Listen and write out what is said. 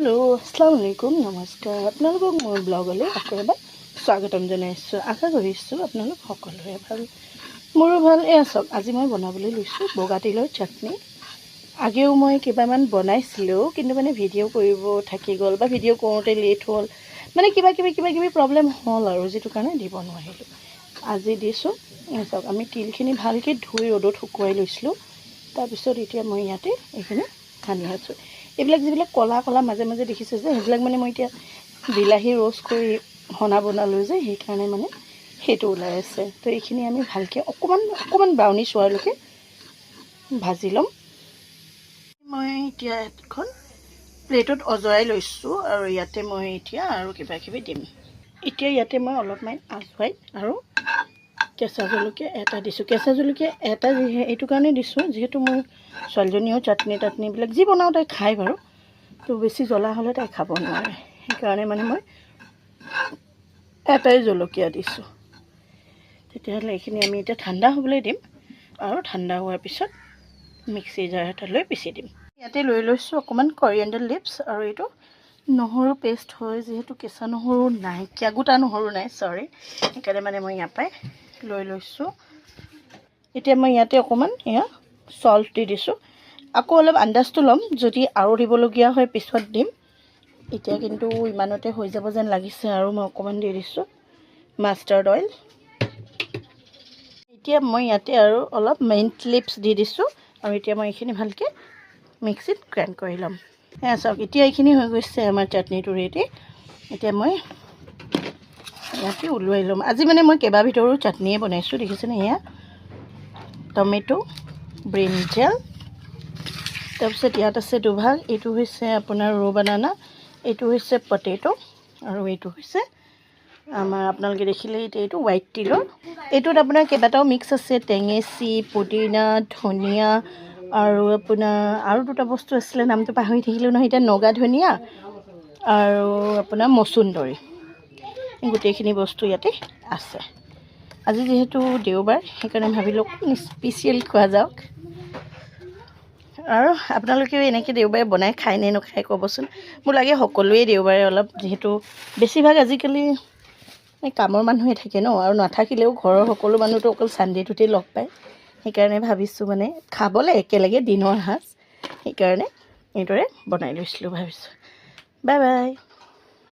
hello अस्सलाम वालेकुम नमस्कार আপোনালোকক মোৰ ব্লগলৈ আকৌ এবাৰ স্বাগতম জনাইছোঁ আশা কৰিছোঁ আপোনালোক সকলোৰে ভাল মোৰো ভাল এয়া চাওক আজি মই বনাবলৈ লৈছোঁ বগা তিলৰ চাটনি আগেও মই কিবামান বনাইছিলোঁ কিন্তু মানে ভিডিঅ' কৰিব থাকি গ'ল বা ভিডিঅ' কৰোঁতে লেট হ'ল মানে কিবা কিবি প্ৰব্লেম হ'ল আৰু যেটো কাৰণে দিব নোৱাৰিলোঁ আজি দিছোঁ চাওক আমি তিলখিনি ভালকৈ ধুই ৰ'দত শুকুৱাই লৈছিলোঁ তাৰপিছত এতিয়া মই ইয়াতে এইখিনি সানি আছোঁ এইবিলাক যিবিলাক কলা কলা মাজে মাজে দেখিছে যে সেইবিলাক মানে মই এতিয়া বিলাহী ৰ'ষ্ট কৰি হনা বনালোঁ যে সেইকাৰণে মানে সেইটো ওলাই আছে তো এইখিনি আমি ভালকৈ অকণমান ব্ৰাউনিছ হোৱালৈকে ভাজি ল'ম মই এতিয়া এখন প্লেটত অজৰাই লৈছোঁ আৰু ইয়াতে মই এতিয়া আৰু কিবাকিবি দিম এতিয়া ইয়াতে মই অলপমান আজৱাইন আৰু কেঁচা জলকীয়া এটা দিছোঁ কেঁচা জলকীয়া এটা এইটো কাৰণে দিছোঁ যিহেতু মোৰ ছোৱালীজনীও চাটনিবিলাক যি বনাওঁ তাই খায় বাৰু তো বেছি জ্বলা হ'লে তাই খাব নোৱাৰে সেইকাৰণে মানে মই এটাই জলকীয়া দিছোঁ তেতিয়াহ'লে এইখিনি আমি এতিয়া ঠাণ্ডা হ'বলৈ দিম আৰু ঠাণ্ডা হোৱাৰ পিছত মিক্সি জাৰ এটালৈ পিচি দিম ইয়াতে লৈ লৈছোঁ অকণমান কৰিয়েণ্ডাৰ লিভছ আৰু এইটো নহৰু পেষ্ট হয় যিহেতু কেঁচা নহৰু নাই গোটা নহৰু নাই চৰি সেইকাৰণে মানে মই ইয়াৰ পৰাই লৈ লৈছোঁ এতিয়া মই ইয়াতে অকণমান এয়া সল্ট দি দিছোঁ আকৌ অলপ আন্দাজটো ল'ম যদি আৰু দিবলগীয়া হয় পিছত দিম এতিয়া কিন্তু ইমানতে হৈ যাব যেন লাগিছে আৰু মই অকণমান দি দিছোঁ মাষ্টাৰ্ড অইল এতিয়া মই ইয়াতে আৰু অলপ মিণ্ট লিভছ দি দিছোঁ আৰু এতিয়া মই এইখিনি ভালকৈ মিক্সিত গ্ৰাইণ্ড কৰি ল'ম এয়া চাওক এতিয়া এইখিনি হৈ গৈছে আমাৰ চাটনিটো ৰেডি এতিয়া মই ইয়াতে ওলোৱাই ল'ম আজি মানে মই কেইবাবিধৰো চাটনিয়ে বনাইছোঁ দেখিছেনে এয়া টমেটো ব্ৰিঞ্জল তাৰপিছত ইয়াত আছে দুভাগ এইটো হৈছে আপোনাৰ ৰ' বানানা এইটো হৈছে পটেটো আৰু এইটো হৈছে আমাৰ আপোনালোকে দেখিলে এতিয়া এইটো হোৱাইট তিলৰ এইটোত আপোনাৰ কেইবাটাও মিক্স আছে টেঙেচি পুদিনা ধনিয়া আৰু আপোনাৰ আৰু দুটা বস্তু আছিলে নামটো পাহৰি থাকিলোঁ নহয় এতিয়া নগা ধনিয়া আৰু আপোনাৰ মচুন্দৰী গোটেইখিনি বস্তু ইয়াতে আছে আজি যিহেতু দেওবাৰ সেইকাৰণে ভাবিলোঁ স্পেচিয়েল খোৱা যাওক আৰু আপোনালোকেও এনেকৈ দেওবাৰে বনাই খায় নে নাখায় ক'বচোন মোৰ লাগে সকলোৱে দেওবাৰে অলপ যিহেতু বেছিভাগ আজিকালি কামৰ মানুহে থাকে ন আৰু নাথাকিলেও ঘৰৰ সকলো মানুহটো অকল ছানডে'টোতে লগ পায় সেইকাৰণে ভাবিছোঁ মানে খাবলৈ একেলগে দিনৰ সাঁজ সেইকাৰণে এইদৰে বনাই লৈছিলোঁ ভাবিছোঁ বাই বাই